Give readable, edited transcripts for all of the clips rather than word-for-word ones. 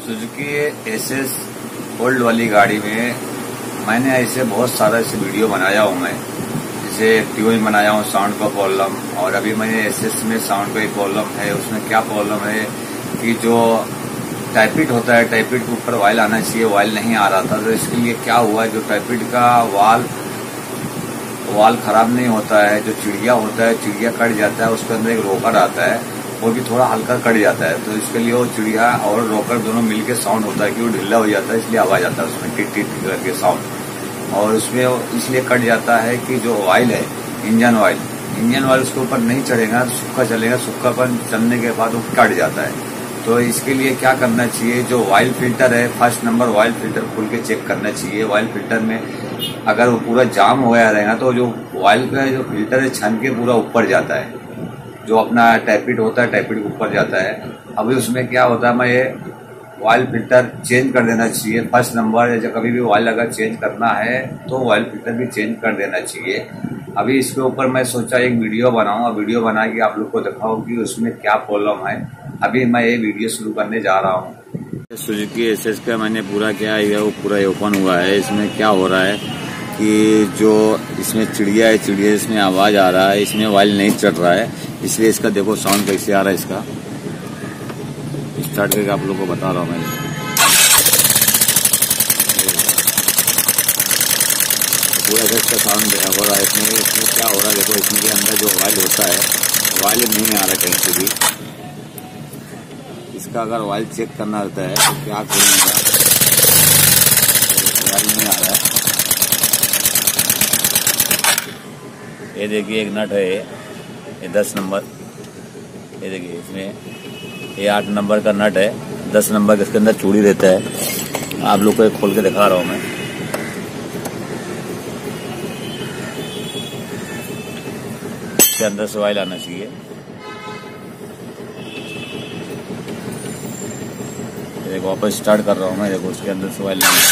Suzuki SS old वाली गाड़ी में मैंने ऐसे बहुत सारा ऐसे वीडियो बनाया हूँ मैं, जैसे ट्यून बनाया हूँ साउंड का प्रॉब्लम, और अभी मैंने एसएस में साउंड का एक प्रॉब्लम है। उसमें क्या प्रॉब्लम है कि जो टाइपिट होता है, टाइपिट के ऊपर वायल आना चाहिए, वायल नहीं आ रहा था। तो इसके लिए क्या हुआ, जो टाइपिट का वाल खराब नहीं होता है, जो चिड़िया होता है चिड़िया कट जाता है, उसके अंदर एक रोकर आता है वो भी थोड़ा हल्का कट जाता है। तो इसके लिए वो चिड़िया और रोकर दोनों मिलके साउंड होता है कि वो ढीला हो जाता है, इसलिए आवाज आता है उसमें टिट टिट करके साउंड। और उसमें इसलिए कट जाता है कि जो ऑयल है इंजन ऑयल उसके ऊपर नहीं चढ़ेगा, सूखा चलेगा, सूखापन चलने के बाद वो कट जाता है। तो इसके लिए क्या करना चाहिए, जो ऑयल फिल्टर है फर्स्ट नंबर ऑयल फिल्टर खोल के चेक करना चाहिए। ऑयल फिल्टर में अगर वो पूरा जाम हो गया रहेगा तो जो ऑयल का जो फिल्टर है छन के पूरा ऊपर जाता है, जो अपना टाइपिट होता है टाइपिट के ऊपर जाता है। अभी उसमें क्या होता है, मैं ये ऑयल फिल्टर चेंज कर देना चाहिए फर्स्ट नंबर। जब कभी भी ऑयल अगर चेंज करना है तो ऑयल फिल्टर भी चेंज कर देना चाहिए। अभी इसके ऊपर मैं सोचा एक वीडियो बनाऊं, वीडियो बना के आप लोग को दिखाऊं कि उसमें क्या प्रॉब्लम है। अभी मैं ये वीडियो शुरू करने जा रहा हूं। सुजुकी एसएस का मैंने पूरा क्या है, वो पूरा ओपन हुआ है। इसमें क्या हो रहा है कि जो इसमें चिड़िया है, चिड़िया इसमें आवाज आ रहा है, इसमें ऑयल नहीं चढ़ रहा है, इसलिए इसका देखो साउंड कैसे आ रहा है। इसका स्टार्ट करके आप लोग को बता रहा हूँ मैं। पूरा इसका साउंड हो रहा है। इसमें क्या हो रहा है देखो, इसमें के अंदर जो ऑयल होता है ऑयल नहीं आ रहा कहीं से भी। इसका अगर ऑयल चेक करना होता है तो क्या खोलने का, ऑयल नहीं आ रहा है। ये देखिए एक नट है, ये 10 नंबर, ये देखिए इसमें ये 8 नंबर का नट है, 10 नंबर इसके अंदर चूड़ी रहता है। आप लोग को एक खोल के दिखा रहा हूँ मैं। इसके अंदर से ऑयल आना चाहिए। देखो वापस स्टार्ट कर रहा हूँ मैं, देखो उसके अंदर से ऑयल आना है,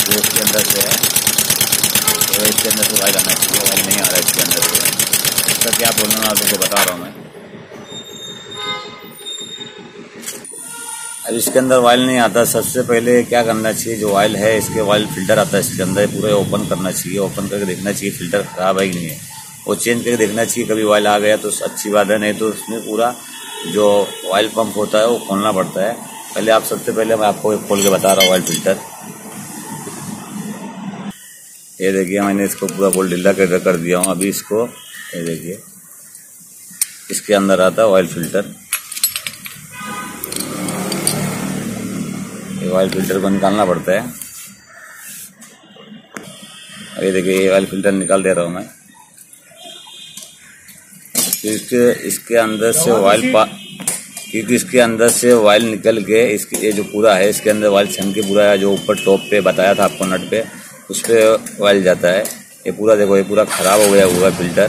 जो उसके अंदर से है तो इसके अंदर से ऑयल आना चाहिए। ऑयल नहीं आ रहा है इसके अंदर से। इसका क्या प्रॉब्लम है आप लोगों को बता रहा हूँ मैं। अब इसके अंदर ऑयल नहीं आता, सबसे पहले क्या करना चाहिए, जो ऑयल है इसके ऑयल फिल्टर आता है इसके अंदर, पूरा ओपन करना चाहिए। ओपन करके देखना चाहिए फिल्टर खराब है कि नहीं है, वो चेंज करके देखना चाहिए। कभी ऑयल आ गया तो अच्छी बात है, नहीं तो उसमें पूरा जो ऑयल पंप होता है वो खोलना पड़ता है। पहले आप सबसे पहले मैं आपको खोल के बता रहा हूँ ऑयल फिल्टर। ये देखिए मैंने इसको पूरा गोल ढीला कर दिया हूँ। अभी इसको ये देखिए इसके अंदर आता है ऑयल फिल्टर। ये ऑयल फिल्टर को निकालना पड़ता है। ये देखिए ये ऑयल फिल्टर निकाल दे रहा हूँ मैं। इसके अंदर से ऑयल क्योंकि इसके अंदर से ऑयल निकल के इसके ये जो पूरा है इसके अंदर ऑयल छन के पूरा है, जो ऊपर टॉप पे बताया था आपको नट पे, उस पर ऑयल जाता है। ये पूरा देखो ये पूरा खराब हो गया हुआ फिल्टर,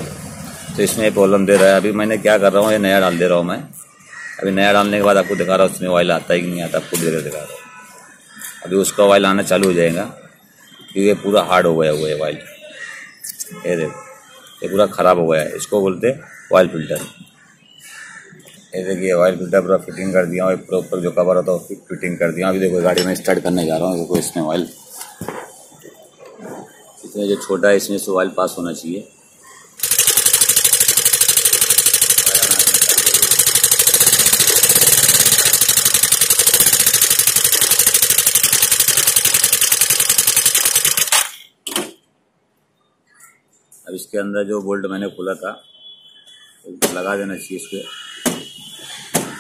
तो इसमें प्रॉब्लम दे रहा है। अभी मैंने क्या कर रहा हूँ, ये नया डाल दे रहा हूँ मैं। अभी नया डालने के बाद आपको दिखा रहा हूँ उसमें ऑयल आता है कि नहीं आता, आपको धीरे दिखा रहा हूँ। अभी उसका ऑयल आना चालू हो जाएगा क्योंकि ये पूरा हार्ड हो गया हुआ है ऑयल। ये देखो ये पूरा खराब हो गया है, इसको बोलते ऑयल फिल्टर। ये देखिए ऑयल फिल्टर पूरा फिटिंग कर दिया हूँ, पूरा ऊपर जो कवर होता है उसकी फिटिंग कर दिया। अभी देखो गाड़ी में स्टार्ट करने जा रहा हूँ। देखो इसमें ऑयल इसमें जो छोटा है इसमें से ऑयल पास होना चाहिए। अब इसके अंदर जो बोल्ट मैंने खोला था लगा देना चाहिए इसके,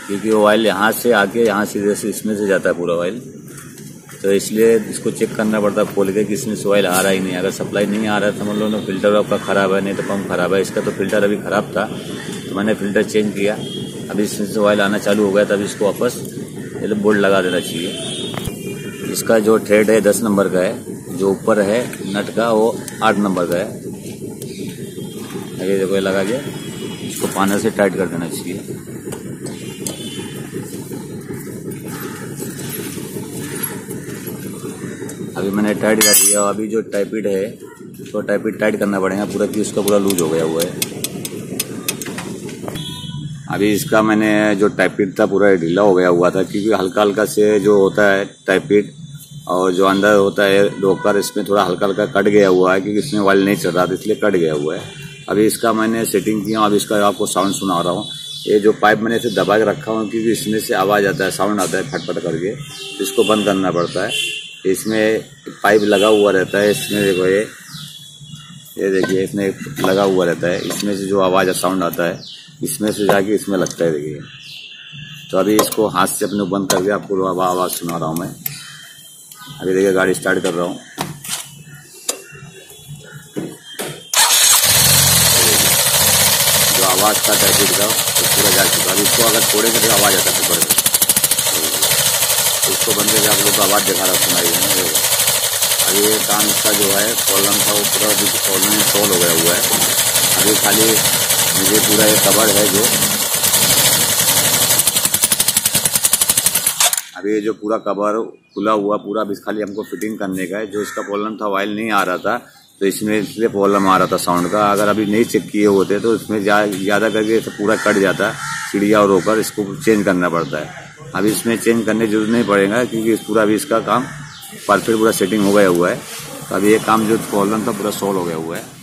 क्योंकि वो ऑयल यहाँ से आके यहाँ सीधे से इसमें से जाता है पूरा ऑयल, तो इसलिए इसको चेक करना पड़ता है खोल के कि इसमें से ऑयल आ रहा ही नहीं। अगर सप्लाई नहीं आ रहा है तो समझ लो ना फिल्टर आपका ख़राब है, नहीं तो पंप खराब है। इसका तो फिल्टर अभी ख़राब था तो मैंने फिल्टर चेंज किया। अभी इसमें से ऑयल आना चालू हो गया, तब इसको वापस ये बोल्ट लगा देना चाहिए। इसका जो थ्रेड है 10 नंबर का है, जो ऊपर है नट का वो 8 नंबर का है। ये देखो ये लगा के इसको पानी से टाइट कर देना चाहिए। अभी मैंने टाइट कर दिया। अभी जो टाइपिट है तो टाइपिट टाइट करना पड़ेगा पूरा, कि उसका पूरा लूज हो गया हुआ है। अभी इसका मैंने जो टाइप पिट था पूरा ढीला हो गया हुआ था, क्योंकि हल्का हल्का से जो होता है टाइप पिट और जो अंदर होता है रोकर, इसमें थोड़ा हल्का हल्का कट गया हुआ है, क्योंकि इसमें ऑयल नहीं चल रहा था इसलिए कट गया हुआ है। अभी इसका मैंने सेटिंग किया, अभी इसका आपको साउंड सुना रहा हूँ। ये जो पाइप मैंने इसे दबा के रखा हूँ, क्योंकि इसमें से आवाज़ आता है, साउंड आता है फटफट करके, तो इसको बंद करना पड़ता है। इसमें पाइप लगा हुआ रहता है, इसमें देखो ये देखिए इसमें लगा हुआ रहता है, इसमें से जो आवाज़ साउंड आता है इसमें से जाके इसमें लगता है। देखिए तो अभी इसको हाथ से अपने बंद करके आपको आवाज़ सुना रहा हूँ मैं। अभी देखिए गाड़ी स्टार्ट कर रहा हूँ, जो आवाज़ था टैपिट का तो पूरा जा चुका। अभी इसको अगर छोड़ेंगे तो आवाज़ आता है ऊपर से, उसको बंद करके आप लोग को आवाज़ दिखा रहा सुनाई देना। अभी ये काम इसका जो है प्रॉब्लम था वो पूरा प्रॉब्लम सॉल्व हो गया हुआ है। अभी खाली मुझे पूरा ये कवर है जो अभी ये जो पूरा कवर खुला हुआ पूरा अभी खाली हमको फिटिंग करने का है। जो इसका प्रॉब्लम था ऑयल नहीं आ रहा था तो इसमें इसलिए प्रॉब्लम आ रहा था साउंड का। अगर अभी नहीं चेक किए होते तो इसमें ज़्यादा करके पूरा कट जाता, चिड़िया और रोकर इसको चेंज करना पड़ता है। अभी इसमें चेंज करने की जरूरत नहीं पड़ेगा, क्योंकि पूरा अभी इसका काम परफेक्ट पूरा सेटिंग हो गया हुआ है। तो अभी ये काम जो प्रॉब्लम था पूरा सॉल्व हो गया हुआ है।